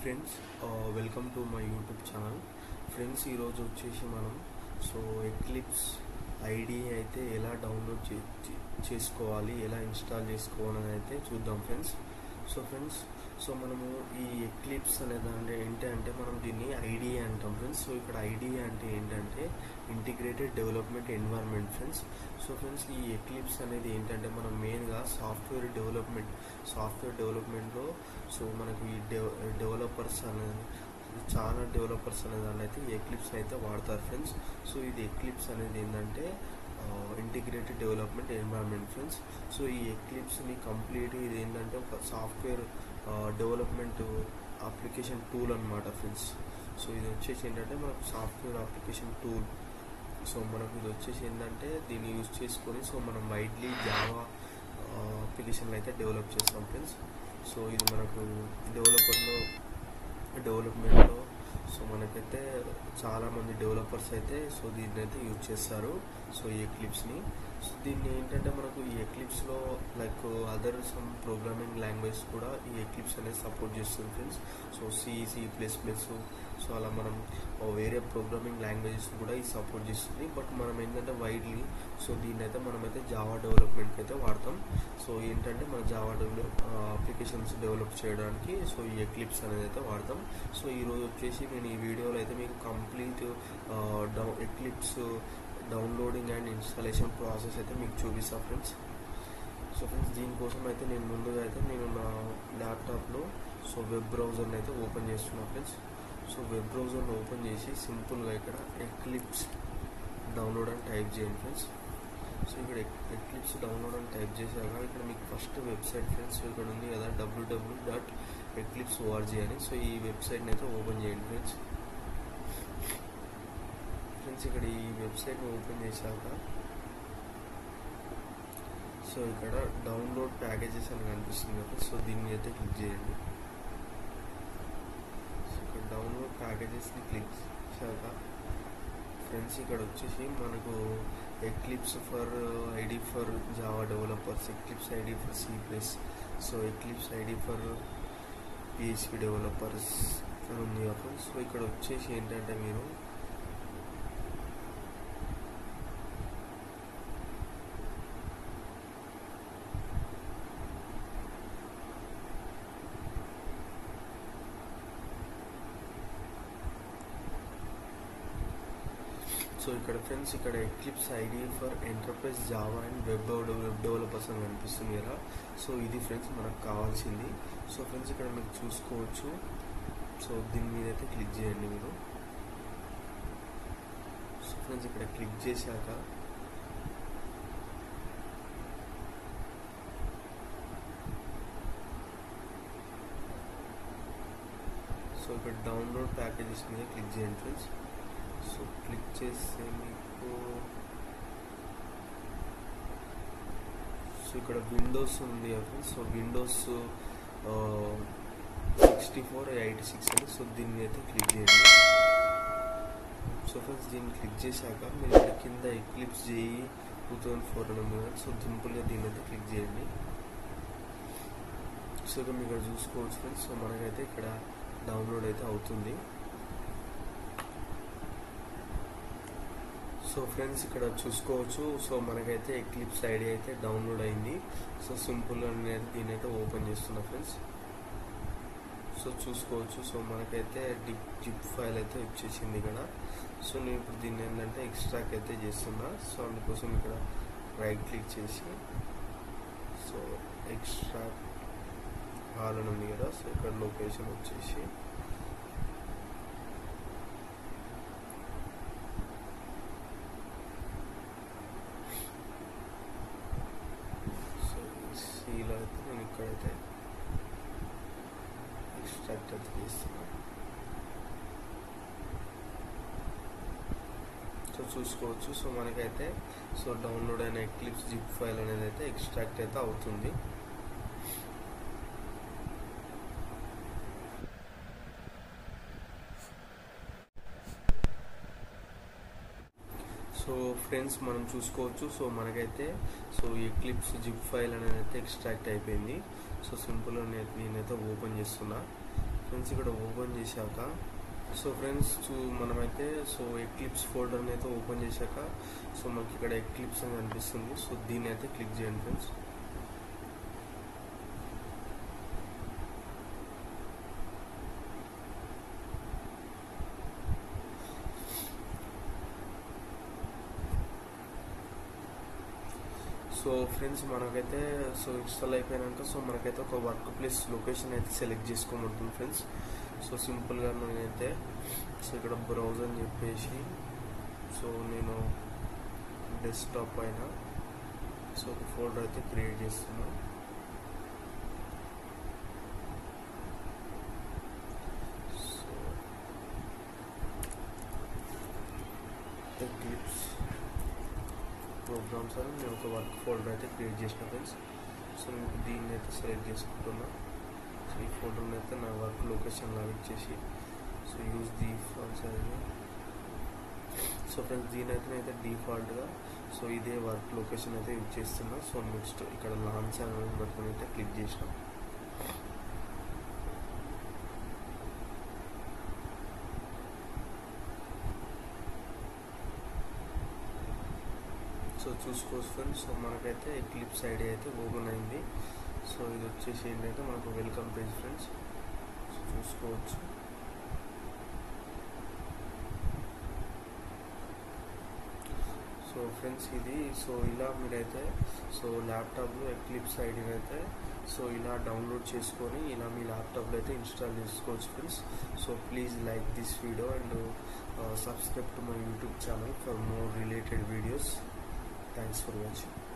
Friends, welcome to my YouTube channel. Friends, ఈరోజు వచ్చేసి మనం ఎక్లిప్స్ ఐడి అయితే ఎలా డౌన్లోడ్ చేసుకోవాలి, ఎలా ఇన్స్టాల్ చేసుకోవాలని అయితే చూద్దాం ఫ్రెండ్స్. మనము ఈ ఎక్లిప్స్ అనేది ఏంటంటే మనం దీన్ని ఐడిఏ అంటాం ఫ్రెండ్స్. ఇక్కడ ఐడిఏ అంటే ఏంటంటే ఇంటిగ్రేటెడ్ డెవలప్మెంట్ ఎన్వైర్న్మెంట్ ఫ్రెండ్స్. ఈ ఎక్లిప్స్ అనేది ఏంటంటే మనం మెయిన్గా సాఫ్ట్వేర్ డెవలప్మెంట్లో మనకు ఈ డెవలపర్స్ అనేది చాలా డెవలపర్స్ అనేదాన్ని అయితే ఈ ఎక్లిప్స్ అయితే వాడతారు ఫ్రెండ్స్. ఇది ఎక్లిప్స్ అనేది ఏంటంటే ఇంటిగ్రేటెడ్ డెవలప్మెంట్ ఎన్వైర్న్మెంట్ ఫ్రెండ్స్. ఈ ఎక్లిప్స్ని కంప్లీట్ ఇది ఏంటంటే ఒక సాఫ్ట్వేర్ డెవలప్మెంట్ అప్లికేషన్ టూల్ అనమాట ఫ్రెండ్స్. ఇది వచ్చేసి ఏంటంటే మనకు సాఫ్ట్వేర్ అప్లికేషన్ టూల్. మనకు ఇది వచ్చేసి ఏంటంటే దీన్ని యూజ్ చేసుకొని మనం వైడ్లీ జావా అప్లికేషన్లు అయితే డెవలప్ చేస్తాం ఫ్రెండ్స్. ఇది మనకు డెవలప్మెంట్లో మనకైతే చాలామంది డెవలపర్స్ అయితే దీన్ని అయితే యూజ్ చేస్తారు ఈ ఎక్లిప్స్ని. దీన్ని ఏంటంటే మనకు ఈ ఎక్లిప్స్లో like other some programming language కూడా ఈ ఎక్లిప్స్ అనేది సపోర్ట్ చేస్తుంది ఫ్రెండ్స్. C++, అలా మనం వేరే ప్రోగ్రామింగ్ లాంగ్వేజెస్ కూడా ఇది సపోర్ట్ చేస్తుంది. బట్ మనం ఏంటంటే వైడ్లీ దీన్ని అయితే మనమైతే జావా డెవలప్మెంట్కి అయితే వాడతాం. ఏంటంటే మన జావా అప్లికేషన్స్ డెవలప్ చేయడానికి ఈ ఎక్లిప్స్ అనేది అయితే వాడతాం. ఈరోజు వచ్చేసి నేను ఈ వీడియోలో అయితే మీకు complete eclipse downloading and installation process అయితే మీకు చూపిస్తాను ఫ్రెండ్స్. దీనికోసం అయితే నేను ముందుగా అయితే నేను నా ల్యాప్టాప్లో వెబ్ బ్రౌజర్ని అయితే ఓపెన్ చేస్తున్నాను ఫ్రెండ్స్. వెబ్ బ్రౌజర్ని ఓపెన్ చేసి సింపుల్గా ఇక్కడ ఎక్లిప్స్ డౌన్లోడ్ అని టైప్ చేయండి ఫ్రెండ్స్. ఇక్కడ ఎక్లిప్స్ డౌన్లోడ్ అని టైప్ చేశాక ఇక్కడ మీకు ఫస్ట్ వెబ్సైట్ ఫ్రెండ్స్ ఇక్కడ ఉంది కదా www.eclipse.org అని. ఈ వెబ్సైట్ని అయితే ఓపెన్ చేయండి ఫ్రెండ్స్. ఇక్కడ ఈ వెబ్సైట్ని ఓపెన్ చేశాక ఇక్కడ డౌన్లోడ్ ప్యాకేజెస్ అని కనిపిస్తుంది కదా, దీన్ని అయితే క్లిక్ చేయండి. ఇక్కడ డౌన్లోడ్ ప్యాకేజెస్ని క్లిక్ చేశాక ఫ్రెండ్స్ ఇక్కడ వచ్చేసి మనకు eclipse for ID for Java developers, eclipse ID for C++, eclipse ID for PHP developers అని ఉంది కదా ఫ్రెండ్స్. ఇక్కడ వచ్చేసి ఏంటంటే మీరు ఇక్కడ ఫ్రెండ్స్ ఇక్కడ eclipse ID for enterprise Java and web developers అని కనిపిస్తుంది కదా. ఇది ఫ్రెండ్స్ మనకు కావాల్సింది. ఫ్రెండ్స్ ఇక్కడ మీరు చూసుకోవచ్చు. దీని మీద అయితే క్లిక్ చేయండి మీరు. ఫ్రెండ్స్ ఇక్కడ క్లిక్ చేశాక ఇక్కడ డౌన్లోడ్ ప్యాకేజెస్ మీద క్లిక్ చేయండి ఫ్రెండ్స్. క్లిక్ చేస్తే మీకు ఇక్కడ విండోస్ ఉంది ఫ్రెండ్స్. విండోస్ 64 86 అని. దీన్ని అయితే క్లిక్ చేయండి. ఫ్రెండ్స్ దీన్ని క్లిక్ చేశాక మీరు ఇక్కడ కింద ఎక్లిప్స్ JE 2004 అని ఉంది కదా. సింపుల్గా దీన్ని అయితే క్లిక్ చేయండి. ఇక్కడ మీరు ఇక్కడ చూసుకోవచ్చు ఫ్రెండ్స్. మనకైతే ఇక్కడ డౌన్లోడ్ అయితే అవుతుంది. ఫ్రెండ్స్ ఇక్కడ చూసుకోవచ్చు. మనకైతే ఎక్లిప్స్ ఐడి అయితే డౌన్లోడ్ అయింది. సింపుల్గా నేను దీన్ని అయితే ఓపెన్ చేస్తున్నా ఫ్రెండ్స్. చూసుకోవచ్చు. మనకైతే జిప్ ఫైల్ అయితే వచ్చేసింది ఇక్కడ. నేను ఇప్పుడు దీన్ని ఏంటంటే ఎక్స్ట్రాక్ట్ అయితే చేస్తున్నా. అందుకోసం ఇక్కడ రైట్ క్లిక్ చేసి ఎక్స్ట్రాక్ట్ ఆల్ అని ఉంది కదా. ఇక్కడ లొకేషన్ వచ్చేసి ఇలా అయితే నేను ఇక్కడైతే ఎక్స్ట్రాక్ట్ అయితే చేస్తున్నాను. చూసుకోవచ్చు. మనకైతే డౌన్లోడ్ అయిన ఎక్లిప్స్ జిప్ ఫైల్ అనేది అయితే ఎక్స్ట్రాక్ట్ అయితే అవుతుంది. ఫ్రెండ్స్ మనం చూసుకోవచ్చు. మనకైతే ఎక్లిప్స్ జిప్ ఫైల్ అనేది అయితే ఎక్స్ట్రాక్ట్ అయిపోయింది. సింపుల్గా నేనైతే ఓపెన్ చేస్తున్నా. ఫ్రెండ్స్ ఇక్కడ ఓపెన్ చేశాక సో ఫ్రెండ్స్ మనమైతే సో ఎక్లిప్స్ ఫోల్డర్ని అయితే ఓపెన్ చేశాక సో మనకి ఇక్కడ ఎక్లిప్స్ అని కనిపిస్తుంది. సో దీన్ని అయితే క్లిక్ చేయండి ఫ్రెండ్స్. సో ఫ్రెండ్స్ మనకైతే సో ఇన్స్టాల్ అయిపోయాక సో మనకైతే ఒక వర్క్ ప్లేస్ లొకేషన్ అయితే సెలెక్ట్ చేసుకోమంటుంది ఫ్రెండ్స్. సో సింపుల్గా నేనైతే సో ఇక్కడ బ్రౌజ్ అని చెప్పేసి సో నేను డెస్క్టాప్ పైన సో ఒక ఫోల్డర్ అయితే క్రియేట్ చేస్తున్నాను. సో ఎక్లిప్స్ ప్రోగ్రామ్స్ అని నేను ఒక వర్క్ ఫోల్డర్ అయితే క్రియేట్ చేసిన ఫ్రెండ్స్. సో నేను దీన్ని అయితే సెలెక్ట్ చేసుకుంటున్నా. సో ఈ ఫోల్డర్ని అయితే నా వర్క్ లొకేషన్ లాగా ఇచ్చేసి సో యూజ్ డిఫాల్ట్స్ అయితే సో ఫ్రెండ్స్ దీని అయితే నేనైతే డిఫాల్ట్గా సో ఇదే వర్క్ లొకేషన్ అయితే యూజ్ చేస్తున్నా. సో నెక్స్ట్ ఇక్కడ లాంచ్ అనే బటన్ అయితే క్లిక్ చేసిన. సో చూసుకోవచ్చు ఫ్రెండ్స్. సో మనకైతే ఎక్లిప్స్ ఐడి అయితే ఓపెన్ అయింది. సో ఇది వచ్చేసి ఏంటంటే మనకు వెల్కమ్ పేజ్ ఫ్రెండ్స్. సో చూసుకోవచ్చు. సో ఫ్రెండ్స్ ఇది సో ఇలా మీరైతే సో ల్యాప్టాప్లో ఎక్లిప్స్ ఐడిని అయితే సో ఇలా డౌన్లోడ్ చేసుకొని ఇలా మీ ల్యాప్టాప్లో అయితే ఇన్స్టాల్ చేసుకోవచ్చు friends. So please like this video and subscribe to my YouTube channel for more related videos. Thanks for watching.